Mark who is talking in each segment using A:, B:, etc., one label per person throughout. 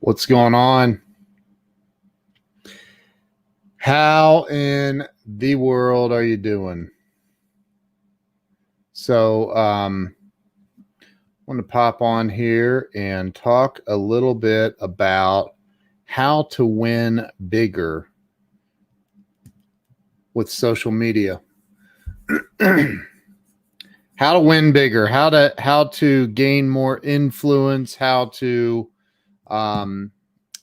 A: What's going on? How in the world are you doing? So, I want to pop on here and talk a little bit about how to win bigger with social media. How to win bigger, how to gain more influence, how to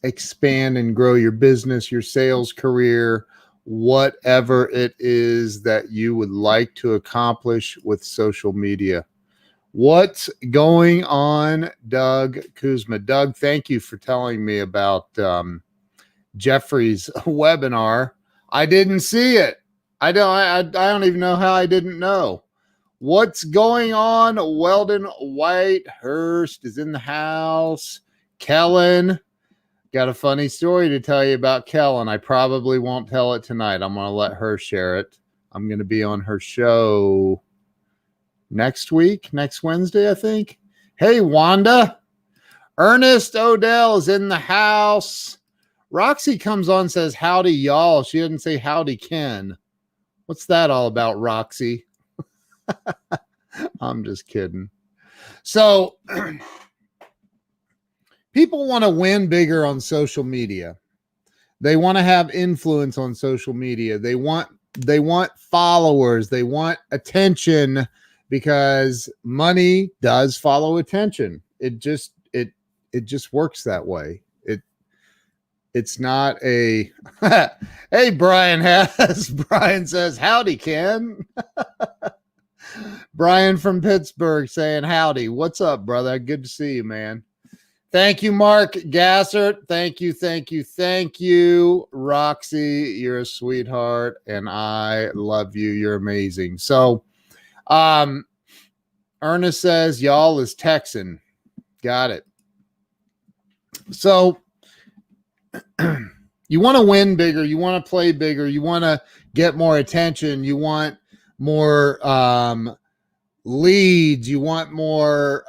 A: expand and grow your business, your sales career, whatever it is that you would like to accomplish with social media. What's going on, Doug Kuzma? Doug, thank you for telling me about Jeffrey's webinar. I didn't see it. I don't even know how I didn't know. What's going on? Weldon Whitehurst is in the house. Kellen, got a funny story to tell you about Kellen. I probably won't tell it tonight. I'm going to let her share it. I'm going to be on her show next Wednesday, I think. Hey, Wanda. Ernest Odell is in the house. Roxy comes on and says, howdy, y'all. She didn't say howdy, Ken. What's that all about, Roxy? I'm just kidding. So people want to win bigger on social media. They want to have influence on social media. They want followers. They want attention because money does follow attention. It just works that way. It's not a hey, Brian says, howdy, Ken. Brian from Pittsburgh saying howdy. What's up, brother? Good to see you, man. Thank you, Mark Gassert. Thank you. Roxy, you're a sweetheart, and I love you. You're amazing. So, Ernest says, y'all is Texan. Got it. So, you want to win bigger. You want to play bigger. You want to get more attention. You want more leads. You want more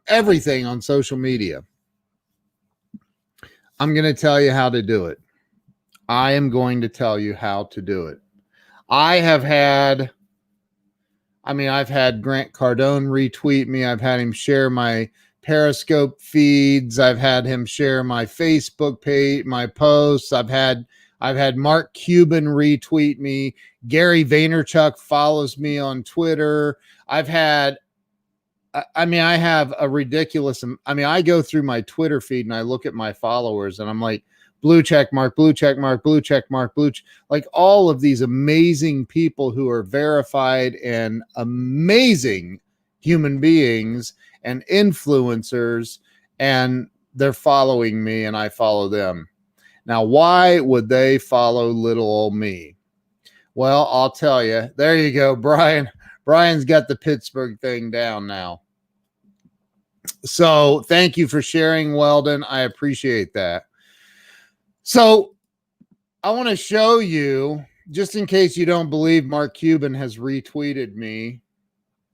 A: everything on social media. I'm going to tell you how to do it. I am going to tell you how to do it. I've had Grant Cardone retweet me. I've had him share my Periscope feeds. I've had him share my Facebook page, my posts. I've had Mark Cuban retweet me. Gary Vaynerchuk follows me on Twitter. I have a ridiculous, I go through my Twitter feed and I look at my followers and I'm like, blue check mark, like all of these amazing people who are verified and amazing human beings and influencers, and they're following me and I follow them. Now, why would they follow little old me? Well, I'll tell you. There you go, Brian. Brian's got the Pittsburgh thing down now. So thank you for sharing, Weldon. I appreciate that. So I want to show you, just in case you don't believe Mark Cuban has retweeted me.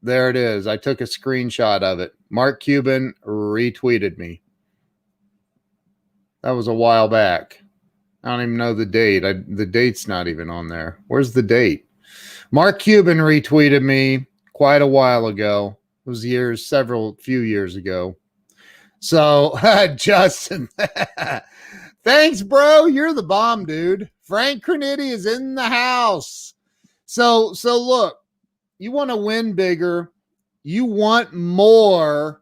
A: There it is. I took a screenshot of it. Mark Cuban retweeted me. That was a while back. I don't even know the date. The date's not even on there. Where's the date? Mark Cuban retweeted me quite a while ago. It was few years ago. So, Justin, thanks, bro. You're the bomb, dude. Frank Crenity is in the house. So look, you want to win bigger. You want more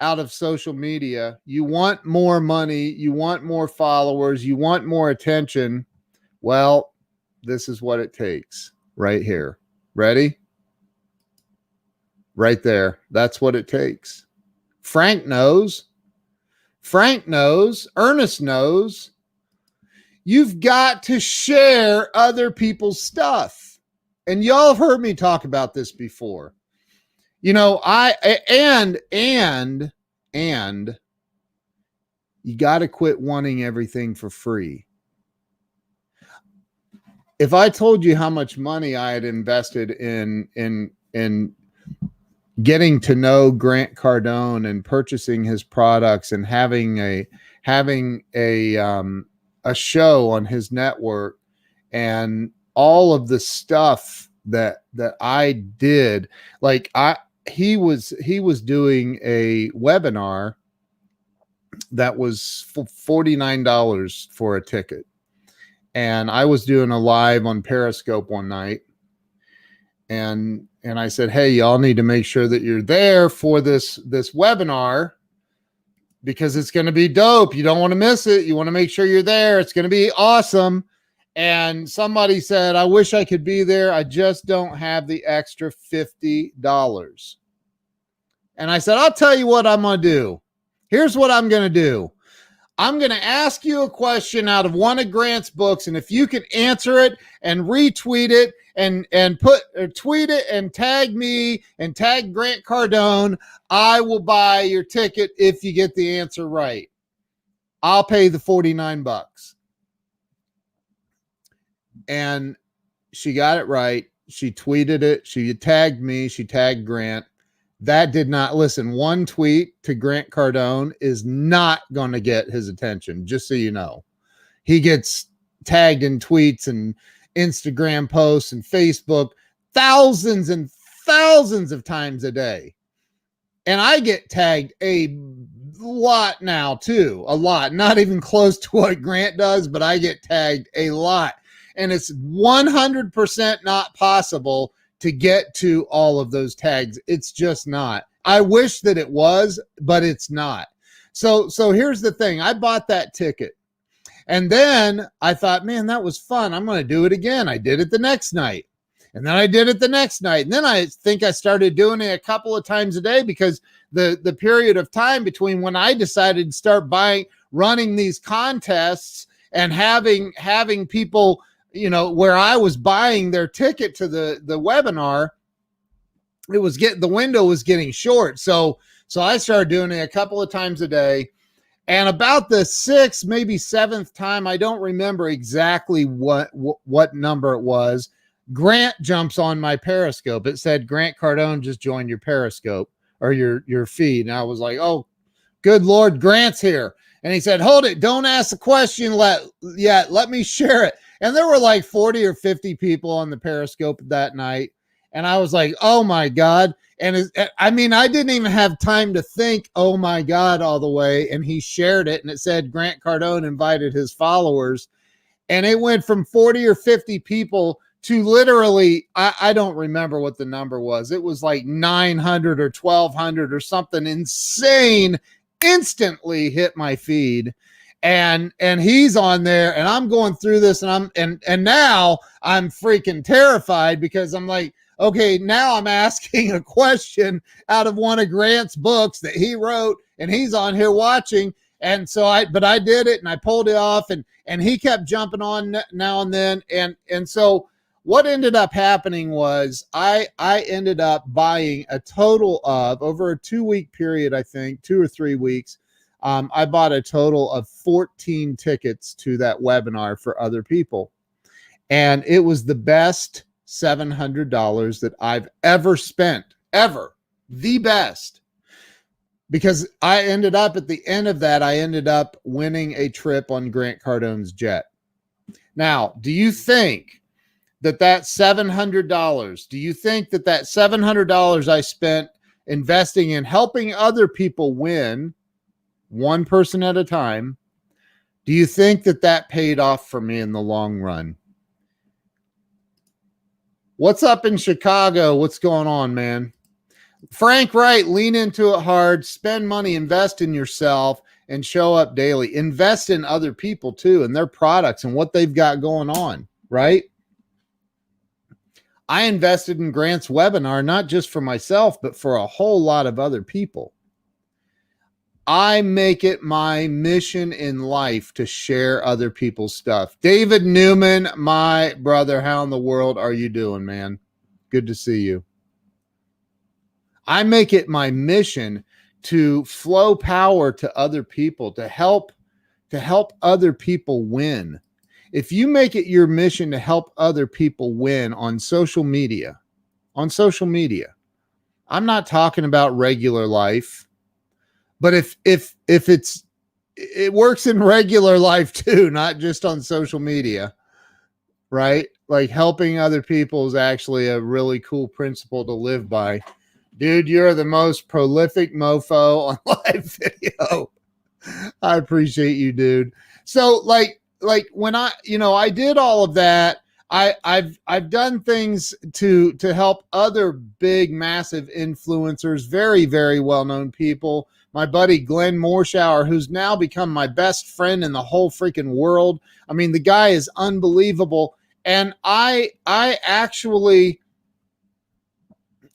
A: out of social media. You want more money. You want more followers. You want more attention. Well, this is what it takes right here. Ready? Right there. That's what it takes. Frank knows. Ernest knows. You've got to share other people's stuff. And y'all have heard me talk about this before. You know, and you got to quit wanting everything for free. If I told you how much money I had invested in getting to know Grant Cardone and purchasing his products and having a show on his network, and all of the stuff that I did. Like he was doing a webinar that was $49 for a ticket, and I was doing a live on Periscope one night, and I said, hey, y'all need to make sure that you're there for this webinar, because it's going to be dope. You don't want to miss it. You want to make sure you're there. It's going to be awesome. And somebody said, I wish I could be there. I just don't have the extra $50. And I said, I'll tell you what I'm going to do. Here's what I'm going to do. I'm going to ask you a question out of one of Grant's books, and if you can answer it and retweet it and tweet it and tag me and tag Grant Cardone, I will buy your ticket if you get the answer right. I'll pay the $49. And she got it right. She tweeted it. She tagged me. She tagged Grant. That did not, listen, one tweet to Grant Cardone is not going to get his attention, just so you know. He gets tagged in tweets and Instagram posts and Facebook thousands and thousands of times a day. And I get tagged a lot now too, a lot, not even close to what Grant does, but I get tagged a lot. And it's 100% not possible to get to all of those tags. It's just not. I wish that it was, but it's not. So here's the thing. I bought that ticket, and then I thought, man, that was fun. I'm going to do it again. I did it the next night, and then I did it the next night. And then I think I started doing it a couple of times a day, because the period of time between when I decided to start running these contests and having people, you know, where I was buying their ticket to the webinar, the window was getting short. So I started doing it a couple of times a day. And about the sixth, maybe seventh time, I don't remember exactly what number it was, Grant jumps on my Periscope. It said, Grant Cardone just joined your Periscope or your feed. And I was like, oh, good Lord, Grant's here. And he said, hold it. Don't ask the question yet. Let me share it. And there were like 40 or 50 people on the Periscope that night. And I was like, oh my God. And I didn't even have time to think, oh my God, all the way. And he shared it, and it said Grant Cardone invited his followers. And it went from 40 or 50 people to literally, I don't remember what the number was. It was like 900 or 1,200 or something insane, instantly hit my feed. And he's on there, and I'm going through this, and now I'm freaking terrified, because I'm like, okay, now I'm asking a question out of one of Grant's books that he wrote, and he's on here watching. And so I did it, and I pulled it off, and he kept jumping on now and then. And so what ended up happening was I ended up buying a total of, over a 2-week period, I think 2 or 3 weeks, I bought a total of 14 tickets to that webinar for other people. And it was the best $700 that I've ever spent, ever. The best. Because I ended up, at the end of that, I ended up winning a trip on Grant Cardone's jet. Now, do you think that $700, do you think that $700 I spent investing in helping other people win, one person at a time, do you think that paid off for me in the long run? What's up in Chicago? What's going on, man? Frank Wright, lean into it hard, spend money, invest in yourself, and show up daily. Invest in other people too, and their products and what they've got going on, right? I invested in Grant's webinar, not just for myself, but for a whole lot of other people. I make it my mission in life to share other people's stuff. David Newman, my brother, how in the world are you doing, man? Good to see you. I make it my mission to flow power to other people, to help other people win. If you make it your mission to help other people win on social media, I'm not talking about regular life, but if it works in regular life too, not just on social media, right? Like helping other people is actually a really cool principle to live by. Dude, you're the most prolific mofo on live video. I appreciate you, dude. So like when I did all of that, I've done things to help other big, massive influencers, very, very well-known people. My buddy Glenn Morshower, who's now become my best friend in the whole freaking world. I mean, the guy is unbelievable. And I actually,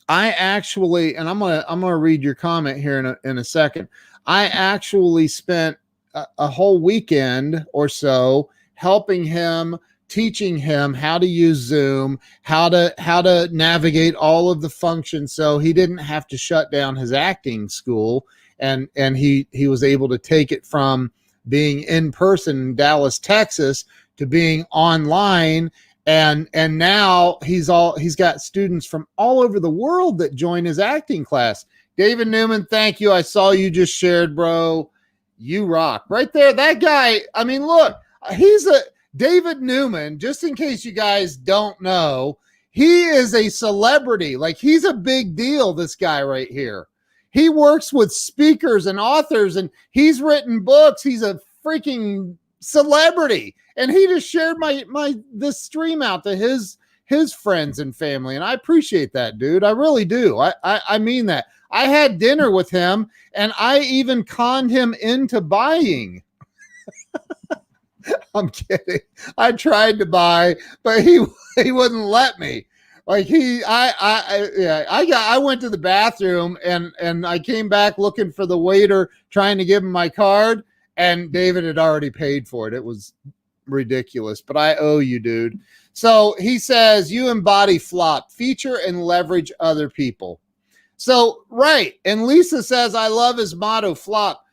A: and I'm gonna read your comment here in a second. I actually spent a whole weekend or so helping him, teaching him how to use Zoom, how to navigate all of the functions, so he didn't have to shut down his acting school, and he was able to take it from being in person in Dallas, Texas, to being online. And now he's got students from all over the world that join his acting class. David Newman, thank you. I saw you just shared, bro. You rock. Right there, that guy. I mean, look, David Newman, just in case you guys don't know, he is a celebrity. Like, he's a big deal, this guy right here. He works with speakers and authors, and he's written books. He's a freaking celebrity. And he just shared this stream out to his friends and family. And I appreciate that, dude. I really do. I mean that. I had dinner with him, and I even conned him into buying. I'm kidding. I tried to buy, but he wouldn't let me. Like I went to the bathroom and I came back looking for the waiter, trying to give him my card, and David had already paid for it. It was ridiculous, but I owe you, dude. So he says, you embody flop, feature and leverage other people. So, right. And Lisa says, I love his motto, flop,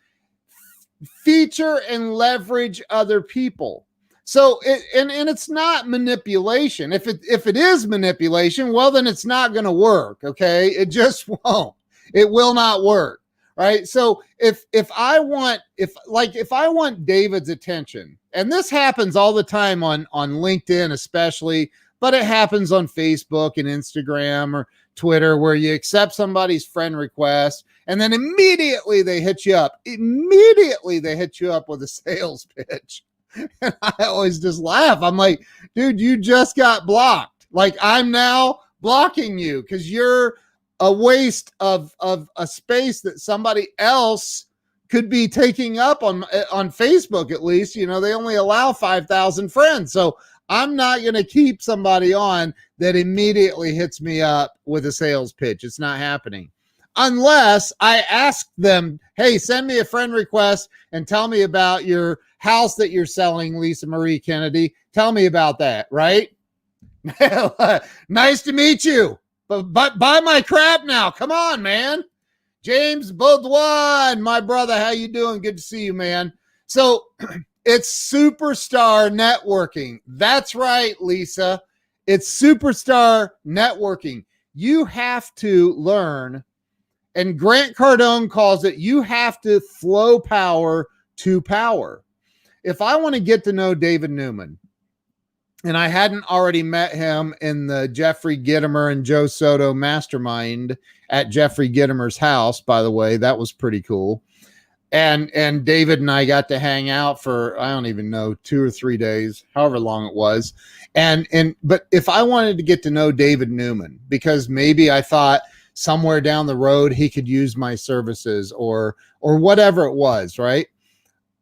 A: feature and leverage other people. So it's not manipulation. If it is manipulation, well, then it's not going to work. Okay. It just won't. It will not work. Right. So if I want David's attention, and this happens all the time on LinkedIn, especially, but it happens on Facebook and Instagram or Twitter, where you accept somebody's friend request and then immediately they hit you up. Immediately they hit you up with a sales pitch. And I always just laugh. I'm like, dude, you just got blocked. Like, I'm now blocking you because you're a waste of a space that somebody else could be taking up on Facebook. At least, you know, they only allow 5,000 friends. So I'm not going to keep somebody on that immediately hits me up with a sales pitch. It's not happening. Unless I ask them, hey, send me a friend request and tell me about your house that you're selling, Lisa Marie Kennedy. Tell me about that, right? Nice to meet you. But buy my crap now. Come on, man. James Baudouin, my brother, how you doing? Good to see you, man. So it's superstar networking. That's right, Lisa. It's superstar networking. You have to learn, and Grant Cardone calls it, you have to flow power to power. If I want to get to know David Newman, and I hadn't already met him in the Jeffrey Gitomer and Joe Soto mastermind at Jeffrey Gitomer's house, by the way, that was pretty cool. And David and I got to hang out for, I don't even know, 2 or 3 days, however long it was. But if I wanted to get to know David Newman, because maybe I thought somewhere down the road he could use my services or whatever it was, right?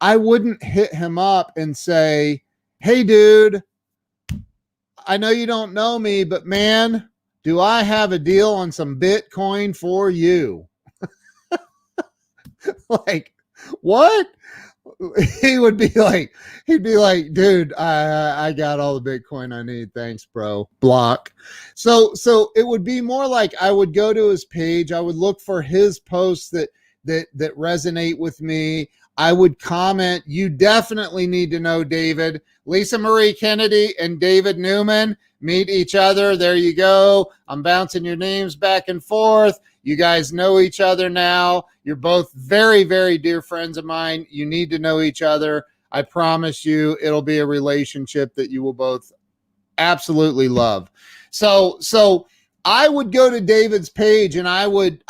A: I wouldn't hit him up and say, hey, dude, I know you don't know me, but man, do I have a deal on some Bitcoin for you? Like, what? He'd be like, dude, I got all the Bitcoin I need. Thanks, bro. Block. So it would be more like I would go to his page. I would look for his posts that resonate with me. I would comment, you definitely need to know David. Lisa Marie Kennedy and David Newman meet each other. There you go. I'm bouncing your names back and forth. You guys know each other now. You're both very, very dear friends of mine. You need to know each other. I promise you it'll be a relationship that you will both absolutely love. So I would go to David's page and I would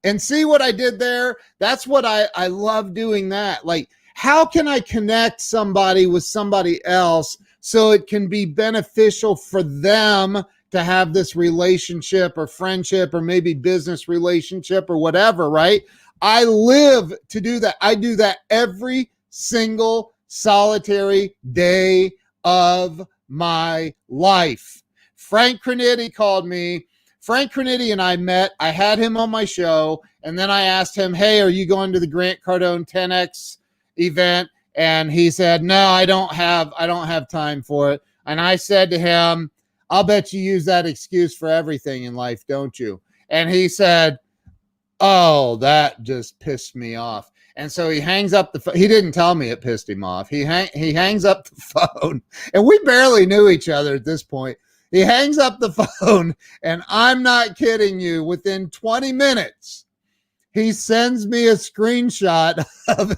A: and see what I did there. That's what I love doing that. Like, how can I connect somebody with somebody else so it can be beneficial for them to have this relationship or friendship or maybe business relationship or whatever, right? I live to do that. I do that every single solitary day of my life. Frank Cranitti called me. Frank Cranitti and I met. I had him on my show, and then I asked him, hey, are you going to the Grant Cardone 10X event? And he said, no, I don't have time for it. And I said to him, I'll bet you use that excuse for everything in life, don't you? And he said, oh, that just pissed me off. And so he hangs up the phone. He didn't tell me it pissed him off. He hangs up the phone, and we barely knew each other at this point. He hangs up the phone, and I'm not kidding you, within 20 minutes, he sends me a screenshot of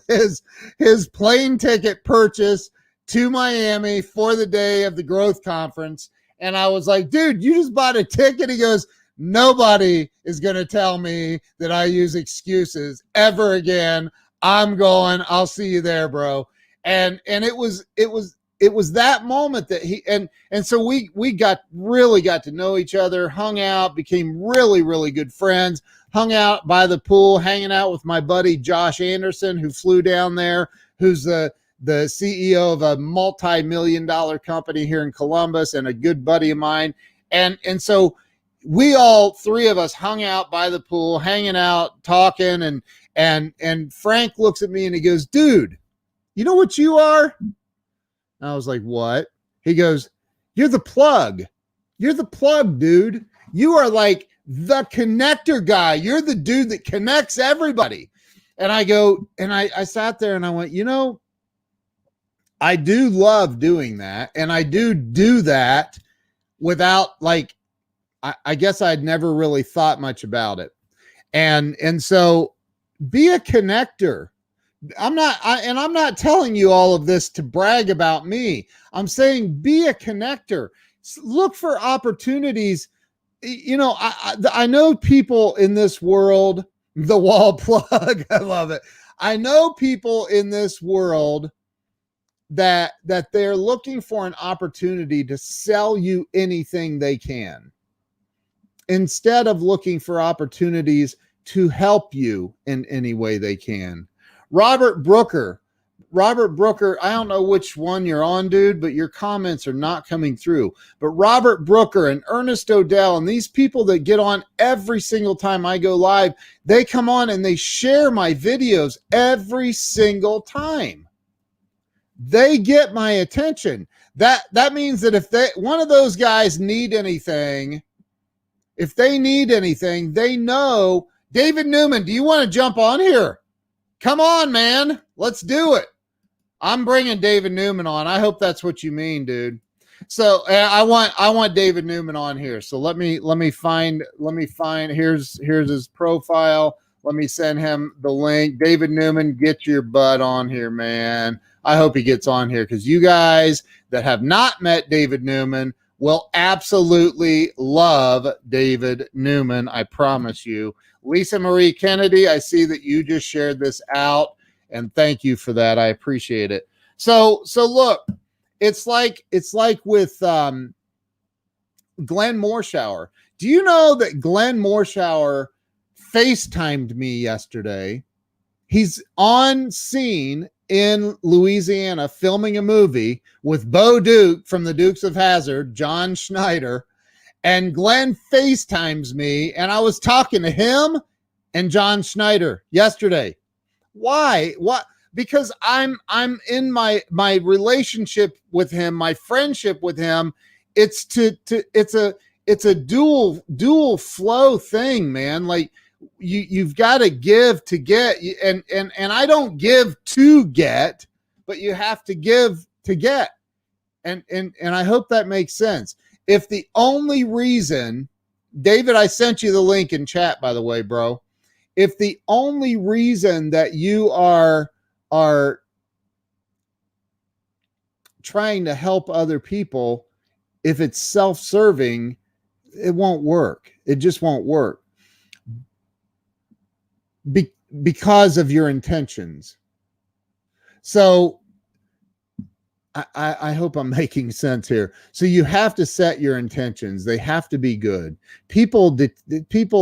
A: his plane ticket purchase to Miami for the day of the growth conference. And I was like, dude, you just bought a ticket? He goes, nobody is going to tell me that I use excuses ever again. I'm going. I'll see you there, bro. And it was that moment that he and so we really got to know each other, hung out, became really, really good friends, hung out by the pool, hanging out with my buddy Josh Anderson, who flew down there, who's the CEO of a multi-million-dollar company here in Columbus and a good buddy of mine. And so we all three of us hung out by the pool, hanging out, talking, and Frank looks at me and he goes, dude, you know what you are? And I was like, what? He goes, you're the plug. You're the plug, dude. You are like the connector guy. You're the dude that connects everybody. And I go, and I sat there and I went, you know, I do love doing that. And I do that without, like, I guess I'd never really thought much about it. And so be a connector. I'm not telling you all of this to brag about me. I'm saying be a connector. Look for opportunities. You know, I know people in this world, the wall plug, I love it. I know people in this world that they're looking for an opportunity to sell you anything they can, instead of looking for opportunities to help you in any way they can. Robert Brooker, I don't know which one you're on, dude, but your comments are not coming through. But Robert Brooker and Ernest Odell and these people that get on every single time I go live, they come on and they share my videos every single time. They get my attention. That means that if one of those guys need anything, if they need anything, they know, David Newman, do you want to jump on here? Come on, man. Let's do it. I'm bringing David Newman on. I hope that's what you mean, dude. So I want David Newman on here. So let me find, here's his profile. Let me send him the link. David Newman, get your butt on here, man. I hope he gets on here, because you guys that have not met David Newman will absolutely love David Newman. I promise you. Lisa Marie Kennedy, I see that you just shared this out, and thank you for that. I appreciate it. So look, it's like with Glenn Morshower. Do you know that Glenn Morshower FaceTimed me yesterday? He's on scene in Louisiana filming a movie with Bo Duke from the Dukes of Hazzard, John Schneider, and Glenn FaceTimes me, and I was talking to him and John Schneider yesterday. Why? What? Because I'm in my relationship with him, my friendship with him. It's a dual flow thing, man. Like you've got to give to get, and I don't give to get, but you have to give to get. And I hope that makes sense. If the only reason David, I sent you the link in chat, by the way, bro. If the only reason that you are trying to help other people, if it's self-serving, it won't work. It just won't work because of your intentions. So I hope I'm making sense here. So you have to set your intentions. They have to be good. People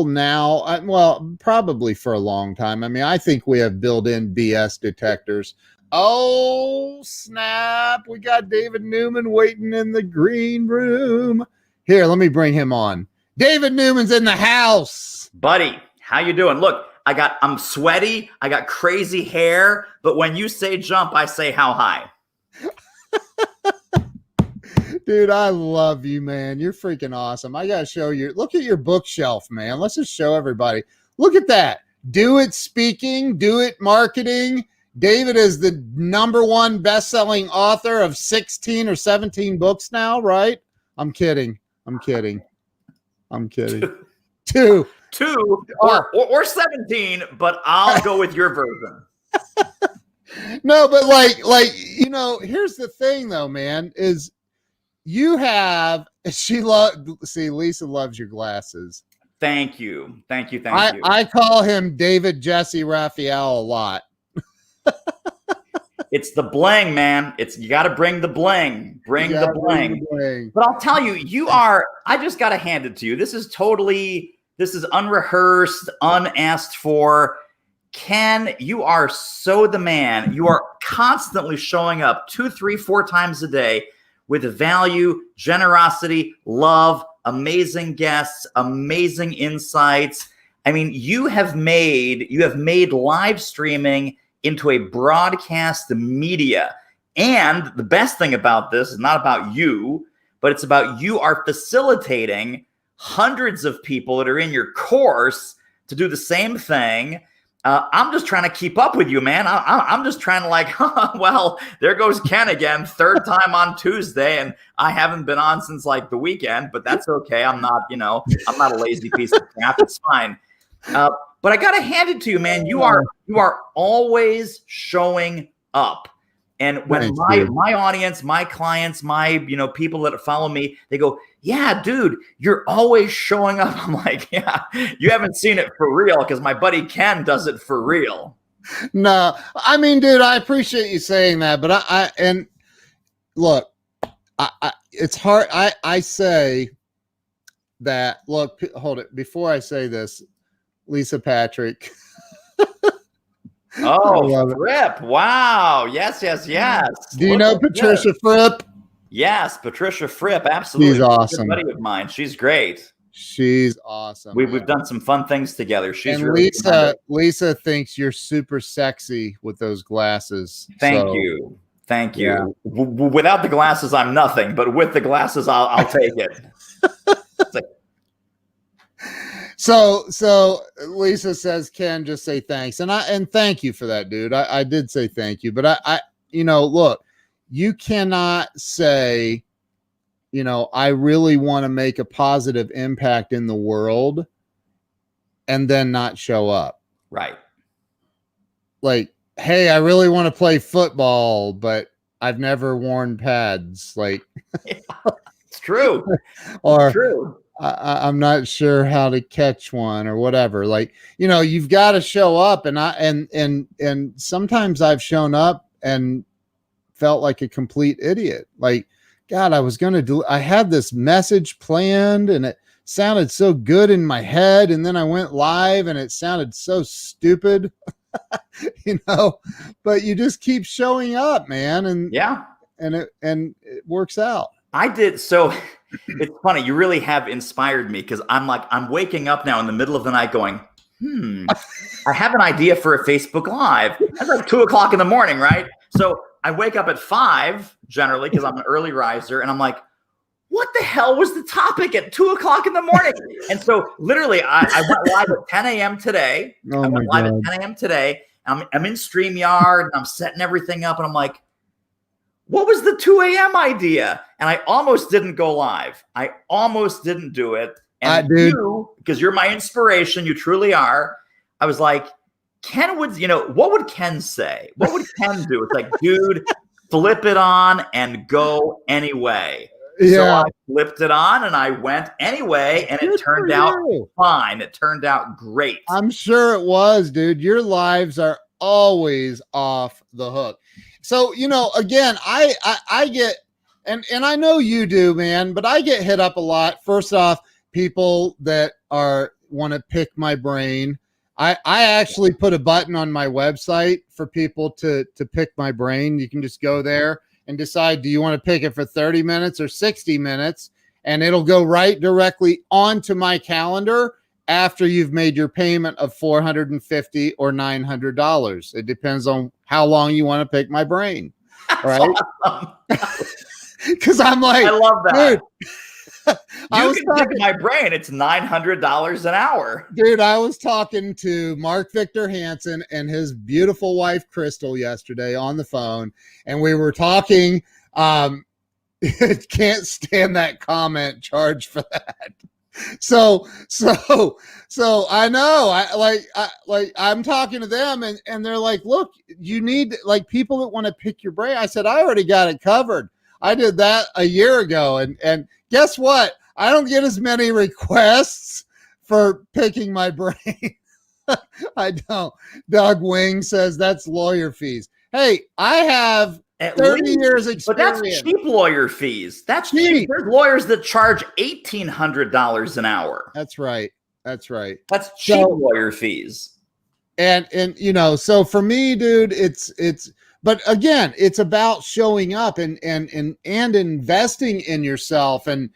A: now, well, probably for a long time. I mean, I think we have built-in BS detectors. Oh, snap. We got David Newman waiting in the green room. Here, let me bring him on. David Newman's in the house.
B: Buddy, how you doing? Look, I'm sweaty. I got crazy hair. But when you say jump, I say how high.
A: Dude, I love you, man. You're freaking awesome. I got to show you. Look at your bookshelf, man. Let's just show everybody. Look at that. Do It Speaking, Do It Marketing. David is the #1 best-selling author of 16 or 17 books now, right? I'm kidding. Two.
B: Or 17, but I'll go with your version.
A: No, but like, here's the thing though, man, is you have, Lisa loves your glasses.
B: Thank you.
A: I call him David Jesse Raphael a lot.
B: It's the bling, man. You got to bring the bling. Bring the bling. But I'll tell you, I just got to hand it to you. This is unrehearsed, unasked for. Ken, you are so the man. You are constantly showing up 2, 3, 4 times a day with value, generosity, love, amazing guests, amazing insights. I mean, you have made live streaming into a broadcast media. And the best thing about this is not about you, but it's about you are facilitating hundreds of people that are in your course to do the same thing. I'm just trying to keep up with you, man. I'm just trying to well, there goes Ken again, 3rd time on Tuesday, and I haven't been on since like the weekend, but that's okay. I'm not a lazy piece of crap. It's fine. But I got to hand it to you, man. You are always showing up. And when my audience, my clients, my people that follow me, they go, yeah, dude, you're always showing up. I'm like, yeah, you haven't seen it for real because my buddy Ken does it for real.
A: No, I mean, dude, I appreciate you saying that, but look, it's hard. I say that, look, hold it. Before I say this, Lisa Patrick.
B: Oh, Fripp. Wow. Yes.
A: Do you know Patricia Fripp?
B: Yes, Patricia Fripp. Absolutely.
A: She's awesome.
B: She's a buddy of mine. She's great.
A: She's awesome.
B: We've done some fun things together. She's
A: and
B: really
A: Lisa thinks you're super sexy with those glasses.
B: Thank you. Yeah. Without the glasses, I'm nothing. But with the glasses, I'll take it.
A: So Lisa says, Ken, just say thanks. And thank you for that, dude. I did say thank you, but I look, you cannot say, I really want to make a positive impact in the world and then not show up.
B: Right.
A: Like, hey, I really want to play football, but I've never worn pads. Like,
B: it's true.
A: Or
B: it's true.
A: I'm not sure how to catch one or whatever. Like, you've got to show up, and sometimes I've shown up and felt like a complete idiot. Like, God, I had this message planned and it sounded so good in my head. And then I went live and it sounded so stupid, but you just keep showing up, man. And
B: yeah,
A: and it works out.
B: I did. So it's funny. You really have inspired me because I'm waking up now in the middle of the night going, I have an idea for a Facebook Live. That's like 2:00 in the morning, right? So I wake up at 5 generally because I'm an early riser, and I'm like, what the hell was the topic at 2:00 in the morning? And so literally I went live at 10 a.m. today. I went live at 10 a.m. today. I'm in StreamYard and I'm setting everything up, and I'm like, what was the 2 a.m. idea? And I almost didn't go live. I almost didn't do it. And you, because you're my inspiration, you truly are. I was like, Ken would, what would Ken say? What would Ken do? It's like, dude, flip it on and go anyway. Yeah. So I flipped it on and I went anyway, and it turned out fine. It turned out great.
A: I'm sure it was, dude. Your lives are always off the hook. So, again, I get, and I know you do, man, but I get hit up a lot. First off, people that want to pick my brain. I actually put a button on my website for people to pick my brain. You can just go there and decide, do you want to pick it for 30 minutes or 60 minutes? And it'll go right directly onto my calendar after you've made your payment of $450 or $900. It depends on how long you want to pick my brain. Right? Because I'm like,
B: I love that.
A: Dude,
B: you can pick my brain. It's $900 an hour.
A: Dude, I was talking to Mark Victor Hansen and his beautiful wife, Crystal, yesterday on the phone. And we were talking. Can't stand that comment, charge for that. So I know I'm talking to them and they're like, look, you need like people that want to pick your brain. I said, I already got it covered. I did that a year ago. And guess what? I don't get as many requests for picking my brain. I don't. Doug Wing says that's lawyer fees. Hey, I have 30 years experience.
B: But that's cheap lawyer fees. That's cheap. There's lawyers that charge $1,800 an hour.
A: That's right. That's
B: cheap lawyer fees.
A: And so for me, dude, it's but again, it's about showing up and investing in yourself and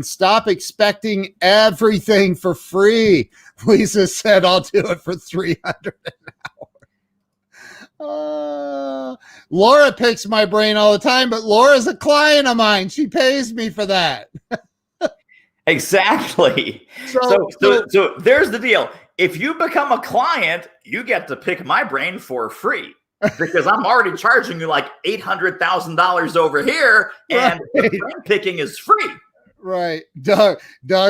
A: stop expecting everything for free. Lisa said, I'll do it for $300 an hour. Laura picks my brain all the time, but Laura's a client of mine. She pays me for that.
B: Exactly. So there's the deal. If you become a client, you get to pick my brain for free because I'm already charging you like $800,000 over here, and the brain picking is free.
A: Right. Doug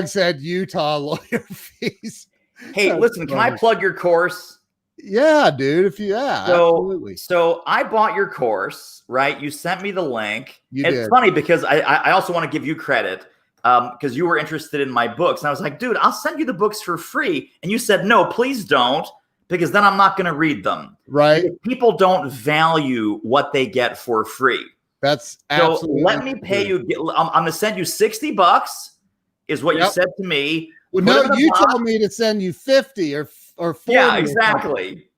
A: said Utah lawyer fees.
B: Hey, listen, can I plug your course?
A: Yeah, dude. Absolutely.
B: So I bought your course, right? You sent me the link.
A: It's
B: funny because I also want to give you credit because you were interested in my books. And I was like, dude, I'll send you the books for free. And you said, no, please don't, because then I'm not going to read them.
A: Right.
B: Because people don't value what they get for free.
A: That's absolutely.
B: So let me pay you. I'm going to send you $60 is what you said to me.
A: Well, no, you told me to send you 50 or 40.
B: Yeah, exactly.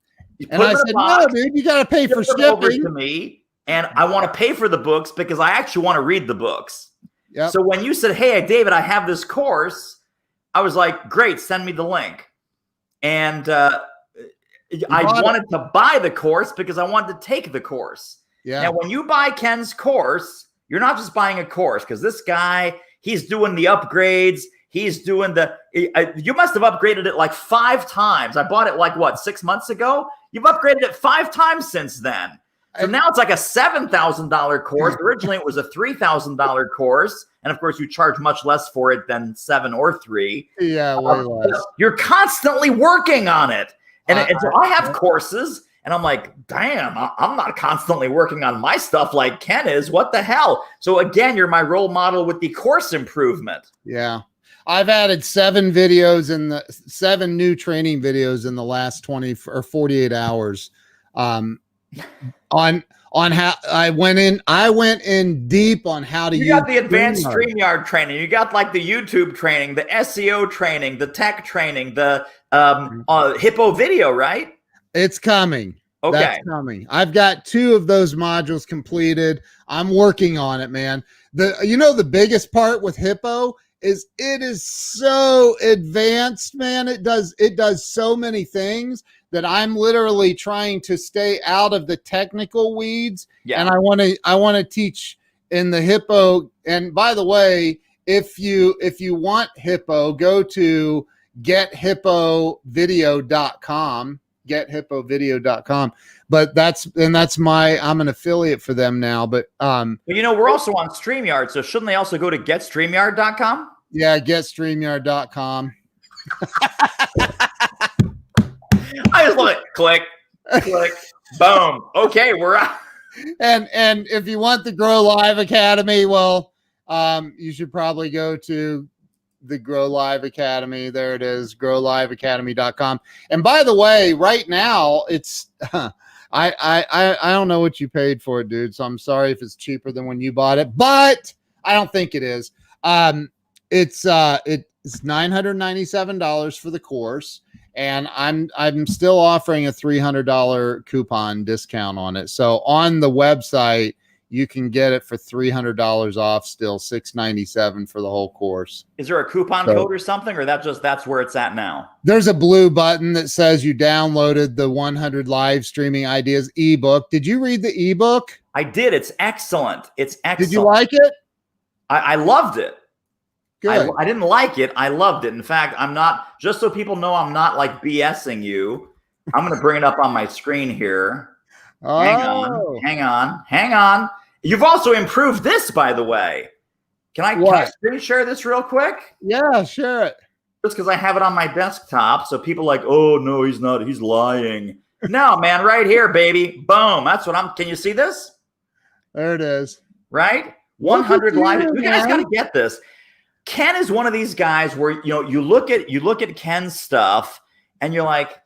A: And I said, no, dude, you got to pay for shipping.
B: Over to me, and I want to pay for the books because I actually want to read the books. Yep. So when you said, hey, David, I have this course, I was like, great, send me the link. And I wanted to buy the course because I wanted to take the course. Yeah. Now, when you buy Ken's course, you're not just buying a course because this guy, he's doing the upgrades. He's doing you must have upgraded it like 5 times. I bought it like, 6 months ago? You've upgraded it 5 times since then. So now it's like a $7,000 course. Originally, it was a $3,000 course. And of course, you charge much less for it than 7 or 3.
A: Yeah, way less.
B: You're constantly working on it. And so I have courses, and I'm like, damn, I'm not constantly working on my stuff like Ken is. What the hell? So again, you're my role model with the course improvement.
A: Yeah. I've added 7 videos in 7 new training videos in the last 20 or 48 hours. On how I went in deep on how to use.
B: You got the advanced StreamYard training. You got like the YouTube training, the SEO training, the tech training, the Hippo video, right?
A: It's coming.
B: Okay.
A: That's coming. I've got 2 of those modules completed. I'm working on it, man. The biggest part with Hippo is it is so advanced, man. It does so many things that I'm literally trying to stay out of the technical weeds. Yeah. And I want to teach in the Hippo. And by the way, if you want Hippo, go to gethippovideo.com, gethippovideo.com. But I'm an affiliate for them now. But
B: we're also on StreamYard. So shouldn't they also go to getstreamyard.com?
A: Yeah, get StreamYard.com.
B: I just love it. Click, click, boom. Okay, we're out.
A: And if you want the Grow Live Academy, well, you should probably go to the Grow Live Academy. There it is, growliveacademy.com. And by the way, right now it's I don't know what you paid for it, dude. So I'm sorry if it's cheaper than when you bought it, but I don't think it is. It's $997 for the course, and I'm still offering a $300 coupon discount on it. So on the website, you can get it for $300 off, still $697 for the whole course.
B: Is there a coupon code or something, or that's where it's at now?
A: There's a blue button that says you downloaded the 100 live streaming ideas ebook. Did you read the ebook?
B: I did. It's excellent. It's excellent.
A: Did you like it?
B: I loved it.
A: Good.
B: I didn't like it. I loved it. In fact, I'm not, just so people know I'm not like BSing you, I'm going to bring it up on my screen here.
A: Oh.
B: Hang on. You've also improved this, by the way. Can I screen share this real quick?
A: Yeah, share it.
B: Just because I have it on my desktop, so people are like, oh, no, he's not. He's lying. No, man, right here, baby. Boom. That's what can you see this?
A: There it is.
B: Right? 100 live. You guys got to get this. Ken is one of these guys where, you look at Ken's stuff and you're like,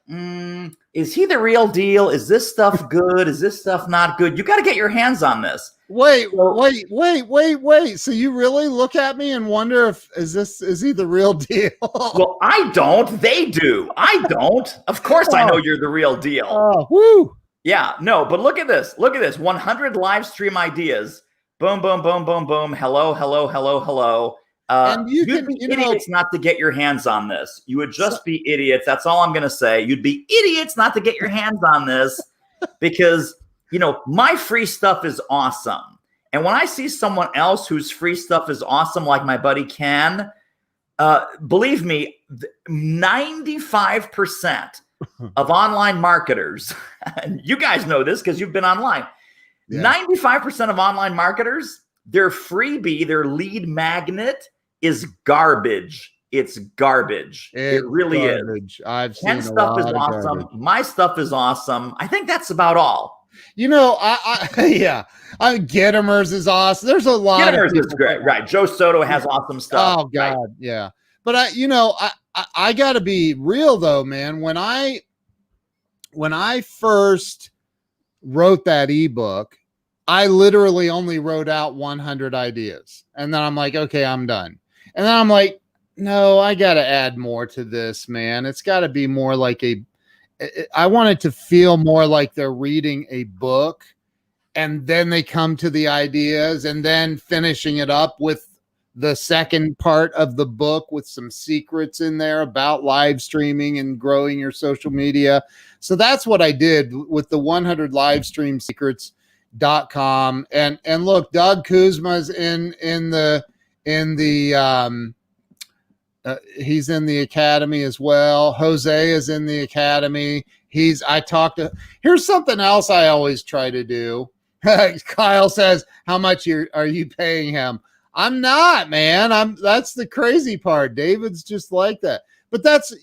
B: is he the real deal? Is this stuff good? Is this stuff not good? You got to get your hands on this.
A: Wait. So you really look at me and wonder if is he the real deal?
B: Well, I don't. They do. I don't. Of course I know you're the real deal.
A: Oh, woo.
B: Yeah, no, but look at this. Look at this. 100 live stream ideas. Boom, boom, boom, boom, boom. Hello. And you'd be idiots not to get your hands on this. You would just be idiots. That's all I'm going to say. You'd be idiots not to get your hands on this because, my free stuff is awesome. And when I see someone else whose free stuff is awesome, like my buddy Ken, believe me, 95% of online marketers, and you guys know this because you've been online, 95% of online marketers, their freebie, their lead magnet is garbage. It's garbage. It really is.
A: I've seen
B: Ken's stuff is awesome.
A: Garbage.
B: My stuff is awesome. I think that's about all.
A: Getimers is awesome. There's a lot.
B: Getimers is great, right? Joe Soto has awesome stuff.
A: Oh God, right? Yeah. But I got to be real though, man. When I first wrote that ebook, I literally only wrote out 100 ideas, and then I'm like, okay, I'm done. And then I'm like, no, I got to add more to this, man. It's got to be more like I want it to feel more like they're reading a book and then they come to the ideas and then finishing it up with the second part of the book with some secrets in there about live streaming and growing your social media. So that's what I did with the 100 live stream secrets.com. And look, Doug Kuzma's in the he's in the academy as well. Jose is in the academy. Here's something else I always try to do. Kyle says, how much are you paying him? I'm not, man. That's the crazy part. David's just like that. But that's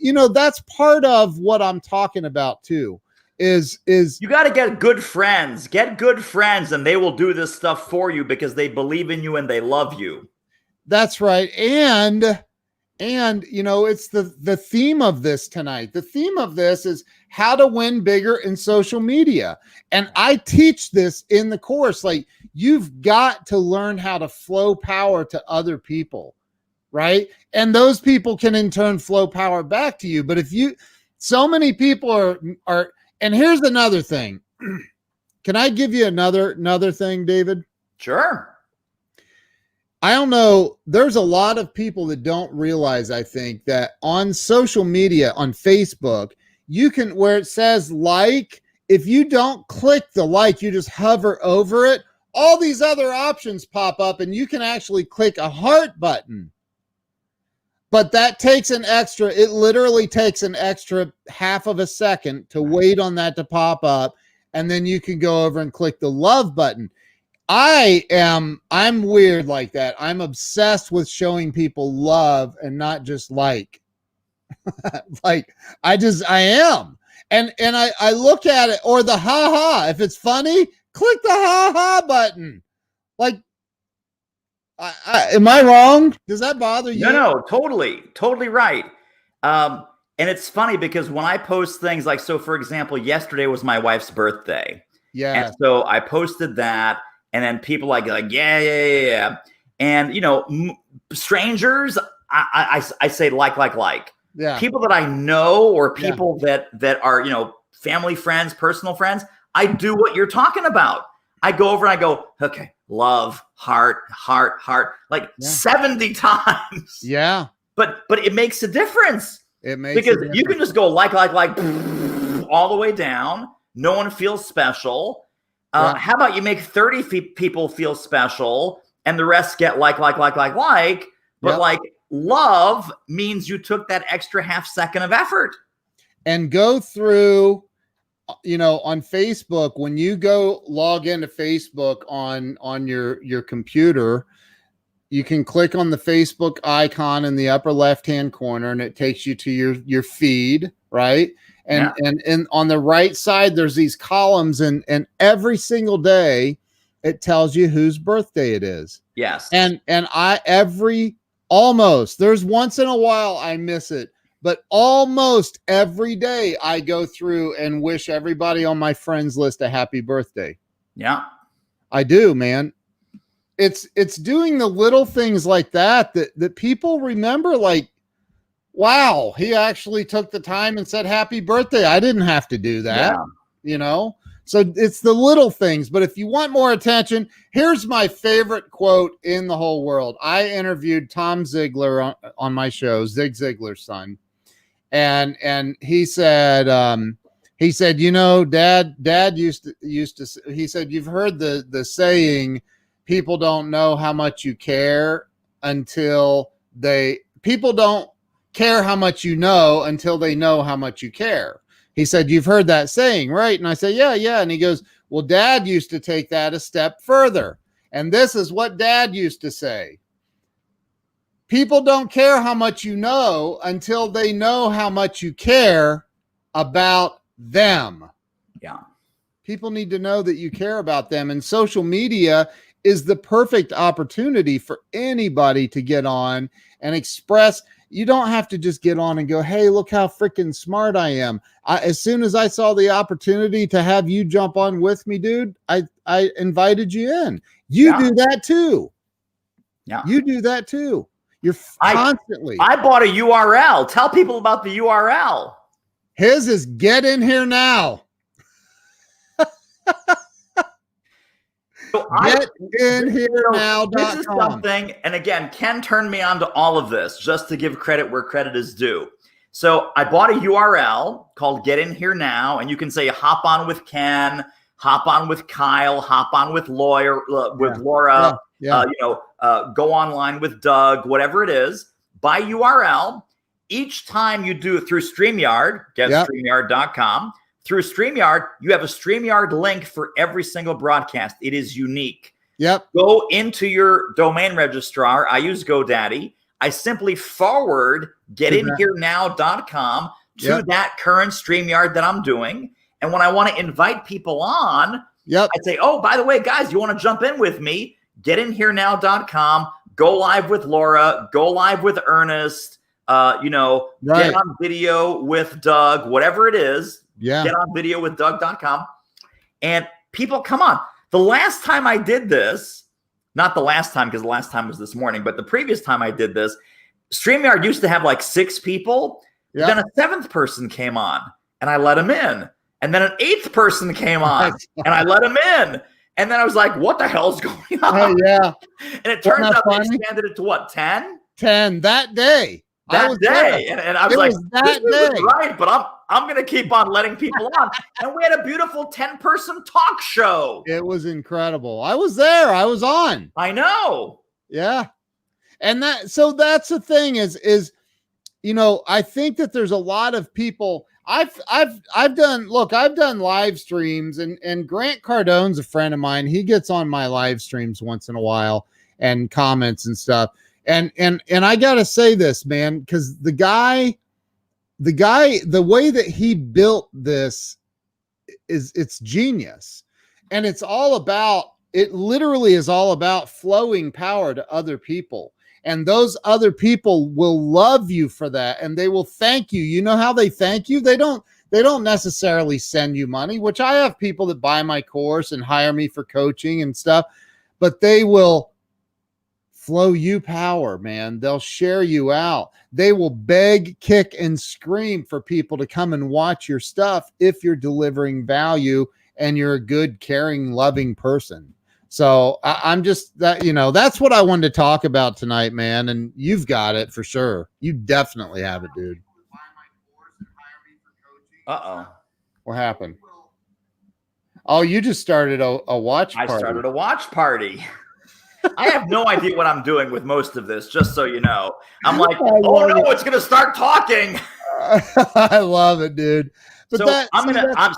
A: part of what I'm talking about too. Is
B: you got to get good friends. Get good friends, and they will do this stuff for you because they believe in you and they love you.
A: That's right. And it's the theme of this tonight. The theme of this is how to win bigger in social media. And I teach this in the course. Like, you've got to learn how to flow power to other people, right? And those people can in turn flow power back to you. But so many people are, and here's another thing. Can I give you another thing, David?
B: Sure.
A: I don't know. There's a lot of people that don't realize, I think, that on social media, on Facebook, you can, where it says like, if you don't click the like, you just hover over it, all these other options pop up and you can actually click a heart button. But that takes it literally takes an extra half of a second to wait on that to pop up. And then you can go over and click the love button. I'm weird like that. I'm obsessed with showing people love and not just like I am. And I look at it, or the ha. If it's funny, click the ha button. Like, am I wrong? Does that bother you?
B: No, totally right. And it's funny because when I post things like, so for example, yesterday was my wife's birthday.
A: Yeah.
B: And so I posted that, and then people like yeah. And strangers, I say like.
A: Yeah.
B: People that I know, or people that are family friends, personal friends, I do what you're talking about. I go over and I go, okay, love, heart, like 70 times.
A: Yeah.
B: But it makes a difference.
A: It makes
B: because you can just go like all the way down. No one feels special. How about you make 30 people feel special and the rest get like. But like love means you took that extra half second of effort.
A: And go through, on Facebook, when you go log into Facebook on your computer, you can click on the Facebook icon in the upper left-hand corner, and it takes you to your feed, right? And on the right side, there's these columns, and every single day it tells you whose birthday it is.
B: Yes.
A: And almost, there's once in a while I miss it, but almost every day I go through and wish everybody on my friends list a happy birthday.
B: Yeah.
A: I do, man. It's doing the little things like that people remember, like, wow, he actually took the time and said happy birthday. I didn't have to do that, So it's the little things. But if you want more attention, here's my favorite quote in the whole world. I interviewed Tom Ziegler on my show, Zig Ziglar's son. And he said, Dad used to, he said, you've heard the saying, people don't know how much you care people don't care how much you know until they know how much you care. He said, you've heard that saying, right? And I said, yeah. And he goes, well, Dad used to take that a step further. And this is what Dad used to say. People don't care how much you know until they know how much you care about them.
B: Yeah.
A: People need to know that you care about them. And social media is the perfect opportunity for anybody to get on and express. You don't have to just get on and go, hey, look how freaking smart I am. As soon as I saw the opportunity to have you jump on with me, dude, I invited you in. You do that too.
B: Yeah.
A: You do that too. You're constantly.
B: I bought a URL. Tell people about the URL.
A: His is get in here now.
B: So
A: GetInHereNow.com.
B: This is something, and again, Ken turned me on to all of this just to give credit where credit is due. So I bought a URL called Get In Here Now, and you can say hop on with Ken, hop on with Kyle, hop on with Laura, go online with Doug, whatever it is. By URL, each time you do it through StreamYard, StreamYard.com. Through StreamYard, you have a StreamYard link for every single broadcast. It is unique.
A: Yep.
B: Go into your domain registrar. I use GoDaddy. I simply forward getinherenow.com to that current StreamYard that I'm doing. And when I want to invite people on, I say, oh, by the way, guys, you want to jump in with me? Getinherenow.com. Go live with Laura. Go live with Ernest. Get on video with Doug, whatever it is.
A: Yeah.
B: Get on video with Doug.com. And people, come on. The last time I did this, not the last time because the last time was this morning, but the previous time I did this, StreamYard used to have like 6 people. Yeah. Then a 7th person came on and I let him in. And then an 8th person came on and I let him in. And then I was like, what the hell is going on?
A: Yeah.
B: And it turns out they expanded it to what, 10?
A: 10 that day.
B: That day. And I was like, this isn't right, but I'm going to keep on letting people on. And we had a beautiful 10-person talk show.
A: It was incredible. I was there. I was on.
B: I know.
A: Yeah. And that's the thing is, I think that there's a lot of people. I've done live streams, and Grant Cardone's a friend of mine. He gets on my live streams once in a while and comments and stuff. And I gotta say this, man, because the way that he built this it's genius. And it literally is all about flowing power to other people. And those other people will love you for that, and they will thank you. You know how they thank you? They don't necessarily send you money, which I have people that buy my course and hire me for coaching and stuff, but they will flow you power, man. They'll share you out. They will beg, kick, and scream for people to come and watch your stuff if you're delivering value and you're a good, caring, loving person. So I'm just that, that's what I wanted to talk about tonight, man. And you've got it for sure. You definitely have it, dude.
B: Uh-oh.
A: What happened? Oh, you just started a watch party.
B: I started a watch party. I have no idea what I'm doing with most of this, just so you know. I'm like, oh no, it's going to start talking.
A: I love it, dude. But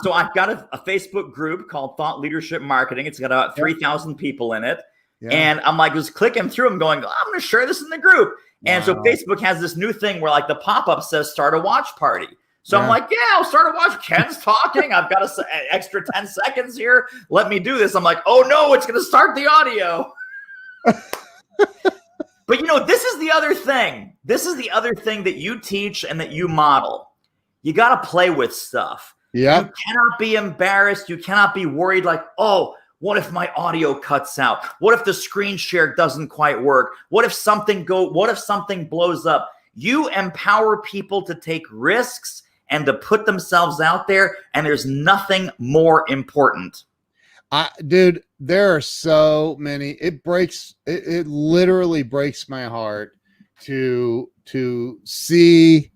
B: so I've got a Facebook group called Thought Leadership Marketing. It's got about 3,000 people in it. Yeah. And I'm like, just clicking through them going, I'm going to share this in the group. And so Facebook has this new thing where like the pop-up says start a watch party. So I'm like, yeah, I'll start a watch. Ken's talking. I've got an extra 10 seconds here. Let me do this. I'm like, oh no, it's going to start the audio. But this is the other thing. This is the other thing that you teach and that you model. You got to play with stuff. Yeah. You cannot be embarrassed. You cannot be worried like, oh, what if my audio cuts out? What if the screen share doesn't quite work? What if something blows up? You empower people to take risks and to put themselves out there, and there's nothing more important.
A: Dude, there are so many. It literally breaks my heart to see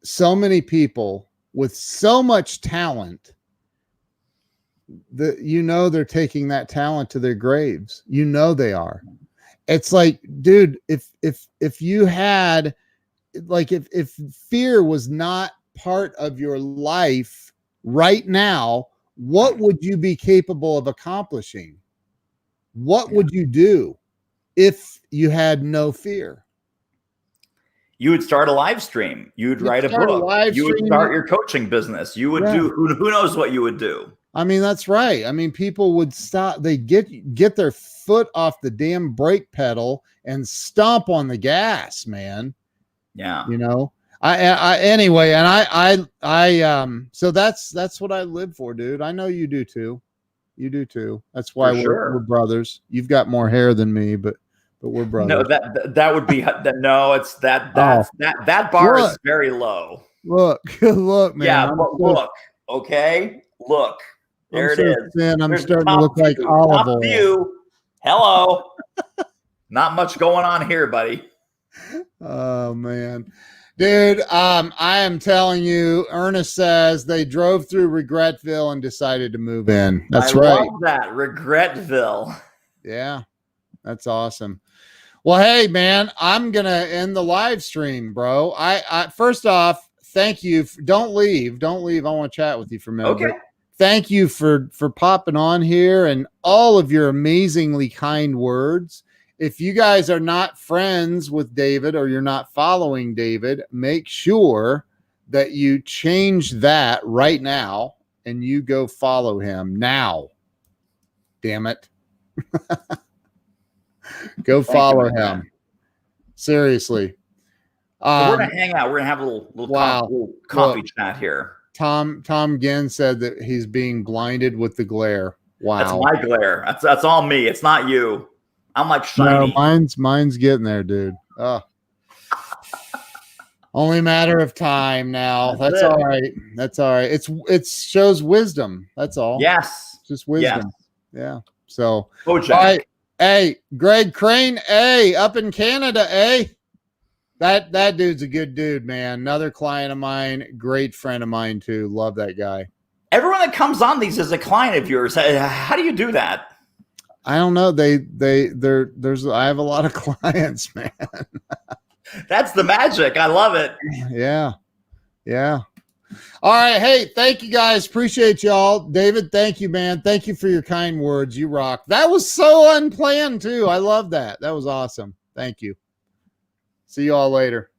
A: so many people with so much talent that they're taking that talent to their graves. They are. It's like, dude, if you had if fear was not part of your life right now, what would you be capable of accomplishing? What would you do if you had no fear?
B: You would start a live stream. You would write a book. You would start your coaching business. You would do who knows what you would do.
A: I mean, that's right. I mean, people would stop. They get their foot off the damn brake pedal and stomp on the gas, man.
B: Yeah.
A: Anyway, and so that's what I live for, dude. I know you do too. You do too. That's why we're brothers. You've got more hair than me, but we're brothers.
B: No, that would be no. It's that bar is very low.
A: Look, man.
B: Yeah, look. Okay, look. There it is.
A: Thin, I'm starting to look like olive oil.
B: View. Hello. Not much going on here, buddy.
A: Oh man. Dude, I am telling you, Ernest says they drove through Regretville and decided to move in. That's right. I
B: love that. Regretville.
A: Yeah, that's awesome. Well, hey, man, I'm going to end the live stream, bro. I first off, thank you. Don't leave. I want to chat with you for a minute.
B: Okay.
A: Thank you for popping on here and all of your amazingly kind words. If you guys are not friends with David or you're not following David, make sure that you change that right now and you go follow him now. Damn it. Go follow him. Seriously.
B: We're going to hang out. We're going to have a little coffee chat here.
A: Tom Ginn said that he's being blinded with the glare. Wow.
B: That's my glare. That's all me. It's not you. I'm like shiny.
A: No, mine's getting there, dude. Only matter of time now. That's all right. That's all right. It shows wisdom. That's all.
B: Yes.
A: Just wisdom. Yes. Yeah. So,
B: Jack.
A: Hey, Greg Crane, up in Canada, That dude's a good dude, man. Another client of mine, great friend of mine too. Love that guy.
B: Everyone that comes on these is a client of yours. How do you do that?
A: I don't know. I have a lot of clients, man.
B: That's the magic. I love it.
A: Yeah. Yeah. All right. Hey, thank you guys. Appreciate y'all. David, thank you, man. Thank you for your kind words. You rock. That was so unplanned too. I love that. That was awesome. Thank you. See you all later.